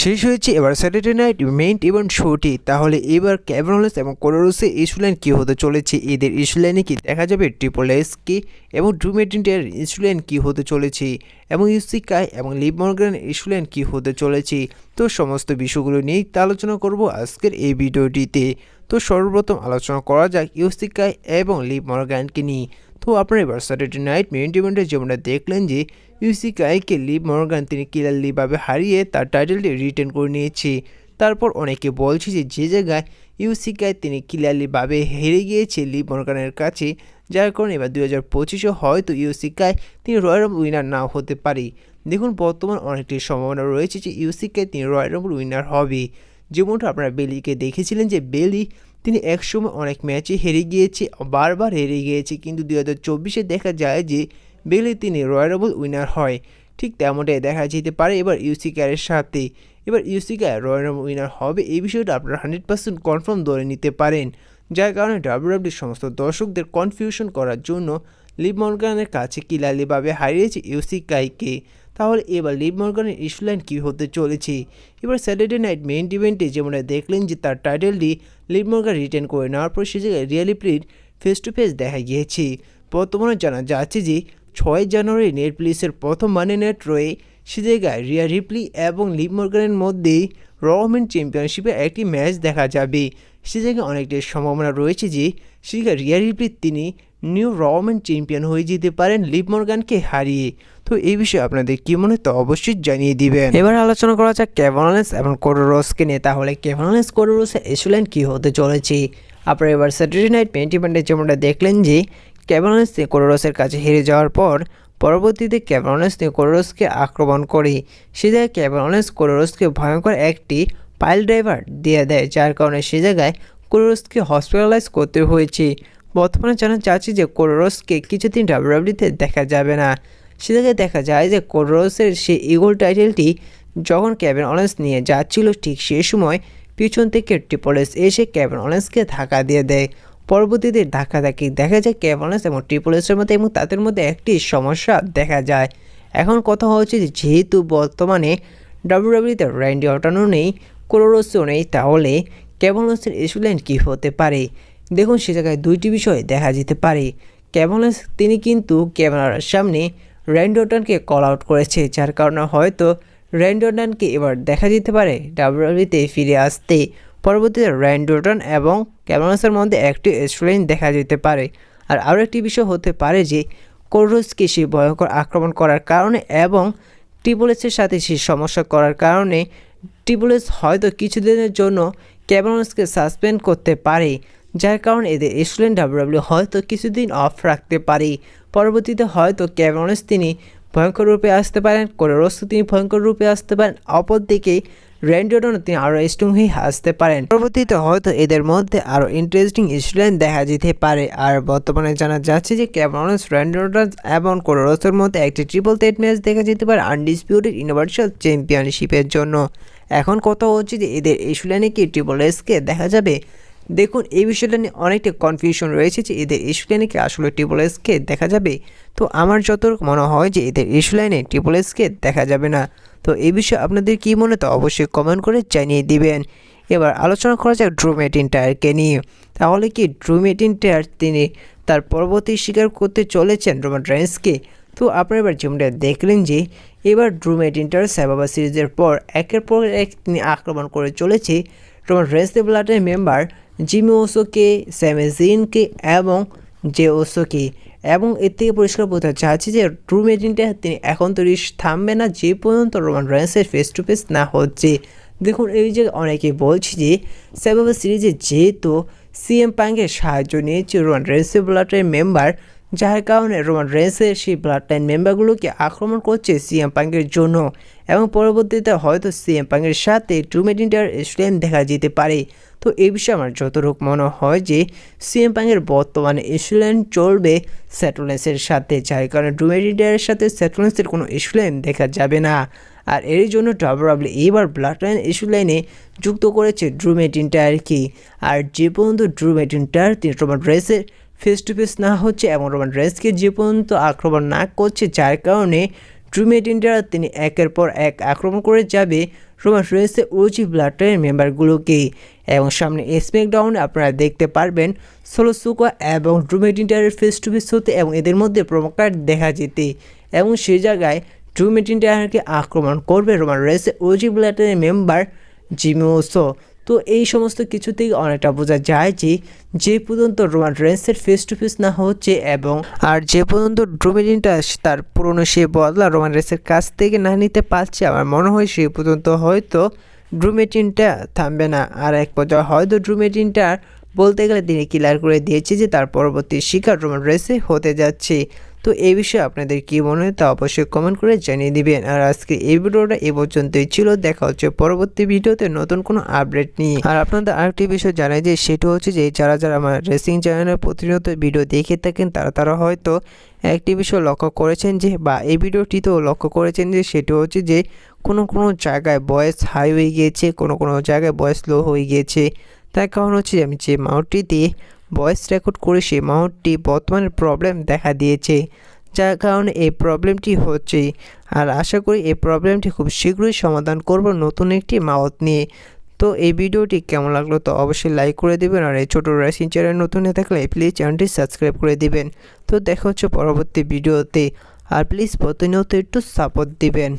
শেষ হয়েছে এবার স্যাটারডে নাইট মেইন ইভেন্ট শোটি। তাহলে এবার কেভিন ওলেন্স এবং কোডি রোডসের ইস্যু লাইন কী হতে চলেছে, এদের ইস্যু লাইনে কি দেখা যাবে ট্রিপল এসকে এবং ড্রু ম্যাকইন্টায়ার ইস্যু লাইন কী হতে চলেছে এবং ইউসি কাই এবং লিভ মর্গানের ইস্যু লাইন কী হতে চলেছে। তো সমস্ত বিষয়গুলো নিয়েই আলোচনা করব আজকের এই ভিডিওটিতে। তো সর্বপ্রথম আলোচনা করা যাক ইউসি কাই এবং লিভ মর্গানকে নিয়ে। তো আপনারা এবার স্যাটারডে নাইট মেইন ইভেন্টে যেমনটা দেখলেন যে ইউসি কাইকে লিভ মর্গান তিনি ক্লিয়ারলিভাবে হারিয়ে তার টাইটেলটি রিটেন করে নিয়েছে। তারপর অনেকে বলছে যে জায়গায় ইউসি কাই তিনি ক্লিয়ারলিভাবে হেরে গিয়েছে লিভ মর্গানের কাছে, যার কারণে এবার 2025-এ হয়তো ইউসি কাই তিনি রয়্যাল রাম্বল উইনার নাও হতে পারে। দেখুন বর্তমান অনেকটি সম্ভাবনা রয়েছে যে ইউসি কাই তিনি রয়্যাল রাম্বল উইনার হবে। যেমনটা আপনারা বেলিকে দেখেছিলেন যে বেলি তিনি একসময় অনেক ম্যাচে হেরে গিয়েছে, বারবার হেরে গিয়েছে, কিন্তু 2024-এ দেখা যায় যে বেলি তিনি রয়্যাল রাম্বল উইনার হয়। ঠিক তেমনটাই দেখা যেতে পারে এবার ইউসি কাইয়ের সাথে। এবার ইউসি কাই রয়্যাল রাম্বল উইনার হবে এই বিষয়টা আপনারা 100% কনফার্ম ধরে নিতে পারেন, যার কারণে ডাব্লিউডাব্লিউইর সমস্ত দর্শকদের কনফিউশন করার জন্য লিভ মর্গানের কাছে ক্লিয়ারলিভাবে হারিয়েছে ইউসি কাইকে। তাহলে এবার লিভ মর্গানের ইস্যু লাইন কী হতে চলেছে। এবার স্যাটারডে নাইট মেইন ইভেন্টে যেমনটা দেখলেন যে তার টাইটেলটি লিভ মর্গান রিটেন করে নেওয়ার পর সে জায়গায় রিয়া রিপ্লির ফেস টু ফেস দেখা গিয়েছে। বর্তমানে জানা যাচ্ছে যে 6 জানুয়ারি নেটফ্লিক্সের প্রথম মানি নেট রয়ে সে জায়গায় রিয়া রিপ্লি এবং লিভ মর্গানের মধ্যে র ওমেন চ্যাম্পিয়নশিপে একটি ম্যাচ দেখা যাবে। সে জায়গায় অনেকটাই সম্ভাবনা রয়েছে যে সে জায়গায় রিয়া রিপ্লি তিনি নিউ র ওমেন চ্যাম্পিয়ন হয়ে যেতে পারেন লিভ মর্গানকে হারিয়ে। তো এই বিষয়ে আপনাদের কী মনে তো অবশ্যই জানিয়ে দিবেন। এবার আলোচনা করা যাক কেভিন ওলেন্স এবং কোডি রোডসকে নিয়ে। তাহলে কেভিন ওলেন্স কোডি রোডসের ইস্যু লাইন কী হতে চলেছে। আপনারা এবার স্যাটারডে নাইট মেইন ইভেন্টে যেমনটা দেখলেন যে কেভিন ওলেন্স কোডি রোডসের কাছে হেরে যাওয়ার পর পরবর্তীতে কেভিন ওলেন্স কোডি রোডসকে আক্রমণ করে সে জায়গায় কেভিন ওলেন্স কোডি রোডসকে ভয়ঙ্কর একটি পাইল ড্রাইভার দিয়ে দেয়, যার কারণে সে জায়গায় কোডি রোডসকে হসপিটালাইজ করতে হয়েছে। বর্তমানে জানা যাচ্ছে যে কোডি রোডসকে কিছুদিন ডাব্লিউডাব্লিউইতে দেখা যাবে না। সে জায়গায় দেখা যায় যে কোডি রোডসের সেই ইগল টাইটেলটি যখন কেভিন ওলেন্স নিয়ে যাচ্ছিল ঠিক সেই সময় পিছন থেকে ট্রিপল এস এসে কেভিন ওলেন্সকে ধাক্কা দিয়ে দেয়। পরবর্তীতে ধাক্কাধাক্কি দেখা যায় কেভিন ওলেন্স এবং ট্রিপল এসের মধ্যে এবং তাদের মধ্যে একটি সমস্যা দেখা যায়। এখন কথা হচ্ছে যে যেহেতু বর্তমানে ডাব্লিউডাব্লিউইতে র্যান্ডি অর্টনও নেই, কোডি রোডসও নেই, তাহলে কেভিন ওলেন্সের ইস্যু লাইন কী হতে পারে। দেখুন সে জায়গায় দুইটি বিষয় দেখা যেতে পারে। কেভিন ওলেন্স তিনি কিন্তু ক্যামেরার সামনে র্যান্ডি অর্টনকে কল আউট করেছে, যার কারণে হয়তো র্যান্ডি অর্টনকে এবার দেখা যেতে পারে ডাব্লিউডাব্লিউইতে ফিরে আসতে। পরবর্তীতে র্যান্ডি অর্টন এবং কেভিন ওলেন্সের মধ্যে একটি ইস্যু লাইন দেখা যেতে পারে। আর আরও একটি বিষয় হতে পারে যে কোডি রোডসকে সেই ভয়ঙ্কর আক্রমণ করার কারণে এবং ট্রিপল এসের সাথে সেই সমস্যা করার কারণে ট্রিপল এস হয়তো কিছুদিনের জন্য কেভিন ওলেন্সকে সাসপেন্ড করতে পারে, যার কারণে এদের ইস্যু লাইন ডাব্লিউডাব্লিউ হয়তো কিছুদিন অফ রাখতে পারে। পরবর্তীতে হয়তো কেভিন ওলেন্স তিনি ভয়ঙ্কর রূপে আসতে পারেন, কোডি রোডস তিনি ভয়ঙ্কর রূপে আসতে পারেন, অপরদিকে র্যান্ডি অর্টন তিনি আরও স্ট্রং হয়ে আসতে পারেন। পরবর্তীতে হয়তো এদের মধ্যে আরও ইন্টারেস্টিং ইস্যু লাইন দেখা যেতে পারে। আর বর্তমানে জানা যাচ্ছে যে কেভিন ওলেন্স, র্যান্ডি অর্টন এবং কোডি রোডসের মধ্যে একটি ট্রিপল থ্রেট ম্যাচ দেখা যেতে পারে আনডিসপিউটেড ইউনিভার্সাল চ্যাম্পিয়নশিপের জন্য। এখন কথা হচ্ছে যে এদের ইস্যু লাইনে কি ট্রিপল এসকে দেখা যাবে। দেখুন এই বিষয়টা নিয়ে অনেকটা কনফিউশন রয়েছে যে এদের ইস্যু লাইনে কি আসলে ট্রিপল এসকে দেখা যাবে। তো আমার যতটুকু মনে হয় যে এদের ইস্যু লাইনে ট্রিপল এসকে দেখা যাবে না। তো এই বিষয়ে আপনাদের কী মনে তো অবশ্যই কমেন্ট করে জানিয়ে দিবেন। এবার আলোচনা করা যাক ড্রু ম্যাকইন্টায়ারকে নিয়ে। তাহলে কি ড্রু ম্যাকইন্টায়ার তিনি তার পরবর্তী শিকার করতে চলেছেন রোমান রেইন্সকে। তো আপনারা এবার যেমনটা দেখলেন যে এবার ড্রু ম্যাকইন্টায়ার সার্ভাইভার সিরিজের পর একের পর এক তিনি আক্রমণ করে চলেছে রোমান রেইন্সের ব্লাডের মেম্বার জিমি ওসোকে, স্যামি জিনকে এবং জে ওসোকে। এবং এর থেকে পরিষ্কার বোঝা যাচ্ছে যে ড্রু ম্যাকইন্টায়ার তিনি এখন তো থামবে না যে পর্যন্ত রোমান রেইন্সের ফেস টু ফেস না হচ্ছে। দেখুন এই যে অনেকে বলছে যে সার্ভাইভার সিরিজে যেহেতু সিএম পাঙ্কের সাহায্য নিয়েছে রোমান রেইন্সের ব্লাডের মেম্বার, যার কারণে রোমান রেইন্সের সেই ব্লাড লাইন মেম্বারগুলোকে আক্রমণ করছে সিএম পাঙ্কের জন্য। এবং পরবর্তীতে হয়তো সিএম পাঙ্কের সাথে ড্রু ম্যাকইন্টায়ার ইস্যু লাইন দেখা যেতে পারে। তো এই বিষয়ে আমার যতটুকু মনে হয় যে সিএম পাঙ্কের বর্তমানে ইস্যু লাইন চলবে সেথ রোলিন্সের সাথে, যার কারণে ড্রু ম্যাকইন্টায়ারের সাথে সেথ রোলিন্সের কোনো ইস্যু লাইন দেখা যাবে না। আর এর জন্য ডাব্লিউডাব্লিউ এবার ব্লাড লাইন ইস্যু লাইনে যুক্ত করেছে ড্রু ম্যাকইন্টায়ারকে। আর যে পর্যন্ত ড্রু ম্যাকইন্টায়ার তিনি রোমান রেইন্সের ফেস টু ফেস না হচ্ছে এবং রোমান রেইন্সকে যে পর্যন্ত আক্রমণ না করছে, যার কারণে ড্রু ম্যাকইন্টায়ার তিনি একের পর এক আক্রমণ করে যাবে রোমান রেন্সের ওজি ব্লাডলাইনের মেম্বারগুলোকে। এবং সামনে স্ম্যাকডাউনে আপনারা দেখতে পারবেন সোলো সিকোয়া এবং ড্রু ম্যাকইন্টায়ারের ফেস টু ফেস হতে এবং এদের মধ্যে প্রোমো কার্ড দেখা যেতে, এবং সেই জায়গায় ড্রু ম্যাকইন্টায়ারকে আক্রমণ করবে রোমান রেন্সের ওজি ব্লাডলাইনের মেম্বার জিমি উসো। তো এই সমস্ত কিছু থেকে অনেকটা বোঝা যায় যে পর্যন্ত রোমান রেন্সের ফেস টু ফেস না হচ্ছে এবং যে পর্যন্ত ড্রু ম্যাকইন্টায়ার তার পুরনো সে বদলা রোমান রেন্সের কাছ থেকে না নিতে পারছে, আমার মনে হয় সে পর্যন্ত হয়তো ড্রু ম্যাকইন্টায়ার থামবে না। আর এক পর্যায়ে হয়তো ড্রু ম্যাকইন্টায়ার বলতে গেলে তিনি ক্লিয়ার করে দিয়েছে যে তার পরবর্তী শিকার রোমান রেন্সই হতে যাচ্ছে। তো এই বিষয়ে আপনাদের কী মনে হয় তা অবশ্যই কমেন্ট করে জানিয়ে দিবেন। আর আজকে এই ভিডিওটা এ পর্যন্তই ছিল, দেখা হচ্ছে পরবর্তী ভিডিওতে নতুন কোনো আপডেট নিয়ে। আর আপনাদের আরেকটি বিষয় জানাই যে সেটা হচ্ছে যে যারা আমার রেসিং চ্যানেলের প্রতিনিয়ত ভিডিও দেখে থাকেন তারা হয়তো একটি বিষয় লক্ষ্য করেছেন যে, বা এই ভিডিওটিতেও লক্ষ্য করেছেন যে সেটা হচ্ছে যে কোনো জায়গায় ভয়েস হাই হয়ে গিয়েছে, কোনো জায়গায় ভয়েস লো হয়ে গিয়েছে। তার কারণ হচ্ছে আমি যে মাউথটি দিয়ে ভয়েস রেকর্ড করে সেই মাউথটি বর্তমানে প্রবলেম দেখা দিয়েছে, যার কারণে এই প্রবলেমটি হচ্ছে। আর আশা করি এই প্রবলেমটি খুব শীঘ্রই সমাধান করব নতুন একটি মাউথ নিয়ে। তো এই ভিডিওটি কেমন লাগলো তো অবশ্যই লাইক করে দিবেন, আর এই ছোটো রেসিং চ্যানেল নতুন হয়ে থাকলে প্লিজ চ্যানেলটি সাবস্ক্রাইব করে দিবেন। তো দেখা হচ্ছে পরবর্তী ভিডিওতে, আর প্লিজ প্রতিনিয়ত একটু সাপোর্ট দিবেন।